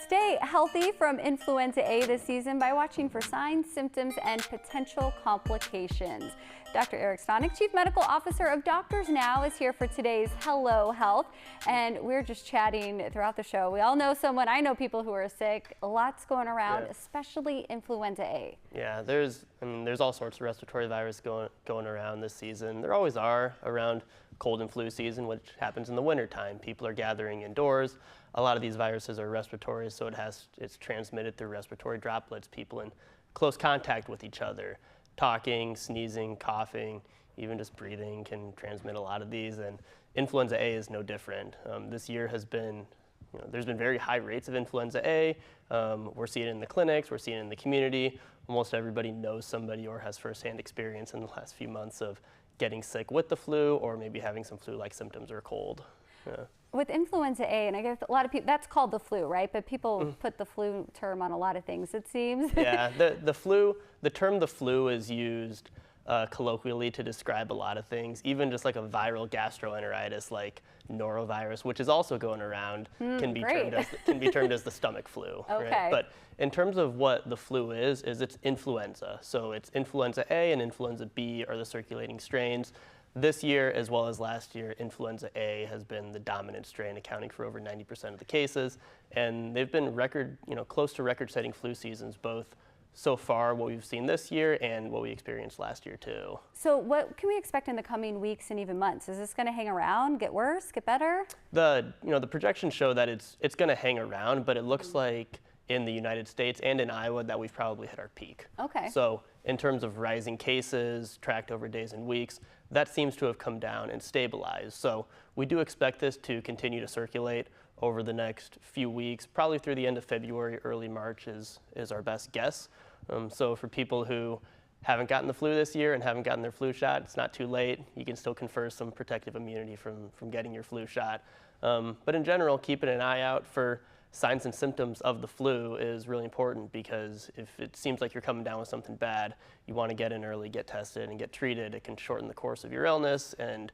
Stay healthy from influenza A this season by watching for signs, symptoms, and potential complications. Dr. Eric Stanek, Chief Medical Officer of DoctorsNow, is here for today's Hello Health, and we're just chatting throughout the show. We all know someone, I know people who are sick, lots going around, especially influenza A. Yeah, there's all sorts of respiratory virus going around this season. There always are around cold and flu season, which happens in the wintertime. People are gathering indoors. A lot of these viruses are respiratory, so it's transmitted through respiratory droplets, people in close contact with each other. Talking, sneezing, coughing, even just breathing can transmit a lot of these, and influenza A is no different. This year has been, there's been very high rates of influenza A. We're seeing it in the clinics, we're seeing it in the community. Almost everybody knows somebody or has firsthand experience in the last few months of getting sick with the flu or maybe having some flu-like symptoms or a cold. Yeah. With influenza A, and I guess a lot of people, that's called the flu, right? But people put the flu term on a lot of things, it seems. Yeah, the term the flu is used colloquially to describe a lot of things, even just like a viral gastroenteritis like norovirus, which is also going around, can be termed as the stomach flu. Okay. Right? But in terms of what the flu is it's influenza. So it's influenza A and influenza B are the circulating strains. This year, as well as last year, influenza A has been the dominant strain, accounting for over 90% of the cases. And they've been close to record-setting flu seasons, both so far, what we've seen this year, and what we experienced last year, too. So what can we expect in the coming weeks and even months? Is this going to hang around, get worse, get better? The projections show that it's going to hang around, but it looks like in the United States and in Iowa that we've probably hit our peak. Okay. So in terms of rising cases tracked over days and weeks, that seems to have come down and stabilized. So we do expect this to continue to circulate over the next few weeks, probably through the end of February, early March is our best guess. So for people who haven't gotten the flu this year and haven't gotten their flu shot, it's not too late. You can still confer some protective immunity from getting your flu shot. But in general, keeping an eye out for signs and symptoms of the flu is really important, because if it seems like you're coming down with something bad, you want to get in early, get tested, and get treated. It can shorten the course of your illness and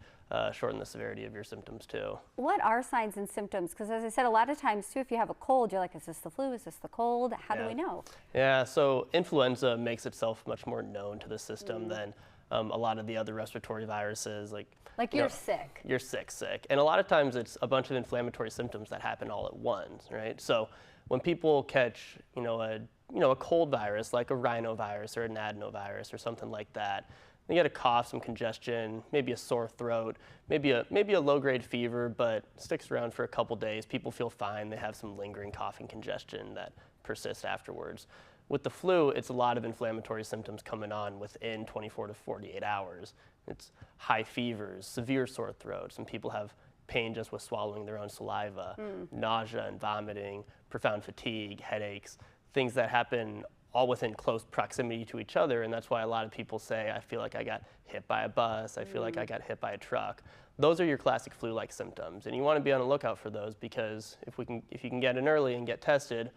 shorten the severity of your symptoms too. What are signs and symptoms? Because as I said, a lot of times too, if you have a cold, you're like, is this the flu? Is this the cold? How do we know? Yeah, so influenza makes itself much more known to the system than a lot of the other respiratory viruses. Like you're sick. You're sick. And a lot of times it's a bunch of inflammatory symptoms that happen all at once, right? So when people catch, a cold virus like a rhinovirus or an adenovirus or something like that, they get a cough, some congestion, maybe a sore throat, maybe a low-grade fever, but sticks around for a couple days. People feel fine. They have some lingering coughing congestion that persists afterwards. With the flu, it's a lot of inflammatory symptoms coming on within 24 to 48 hours. It's high fevers, severe sore throats, and people have pain just with swallowing their own saliva, nausea and vomiting, profound fatigue, headaches, things that happen all within close proximity to each other. And that's why a lot of people say, I feel like I got hit by a bus, I feel like I got hit by a truck. Those are your classic flu-like symptoms, and you want to be on the lookout for those, because if you can get in early and get tested,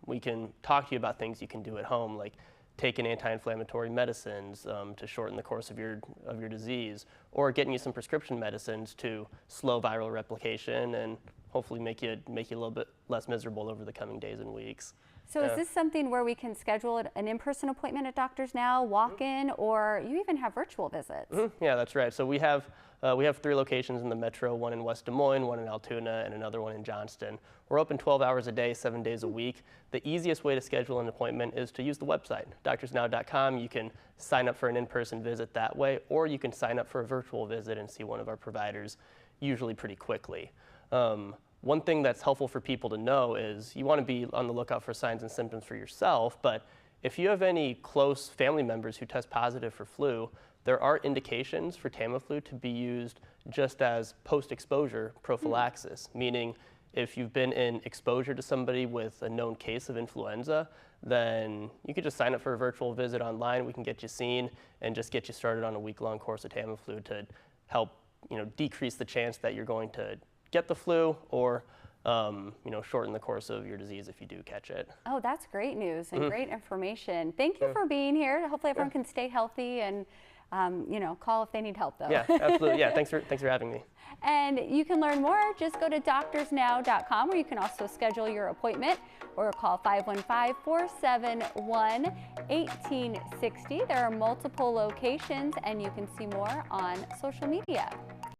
we can talk to you about things you can do at home, like taking anti-inflammatory medicines to shorten the course of your disease, or getting you some prescription medicines to slow viral replication and hopefully make you a little bit less miserable over the coming days and weeks. So is this something where we can schedule an in-person appointment at DoctorsNow, walk-in, or you even have virtual visits? Yeah, that's right. So we have 3 locations in the metro, one in West Des Moines, one in Altoona, and another one in Johnston. We're open 12 hours a day, 7 days a week. The easiest way to schedule an appointment is to use the website, doctorsnow.com. You can sign up for an in-person visit that way, or you can sign up for a virtual visit and see one of our providers, usually pretty quickly. One thing that's helpful for people to know is you want to be on the lookout for signs and symptoms for yourself, but if you have any close family members who test positive for flu, there are indications for Tamiflu to be used just as post-exposure prophylaxis, meaning if you've been in exposure to somebody with a known case of influenza, then you could just sign up for a virtual visit online. We can get you seen and just get you started on a week-long course of Tamiflu to help decrease the chance that you're going to get the flu or shorten the course of your disease if you do catch it. Oh, that's great news and great information. Thank you for being here. Hopefully everyone can stay healthy and Call if they need help, though. Yeah, absolutely. Yeah, thanks for having me. And you can learn more. Just go to DoctorsNow.com, where you can also schedule your appointment, or call 515-471-1860. There are multiple locations, and you can see more on social media.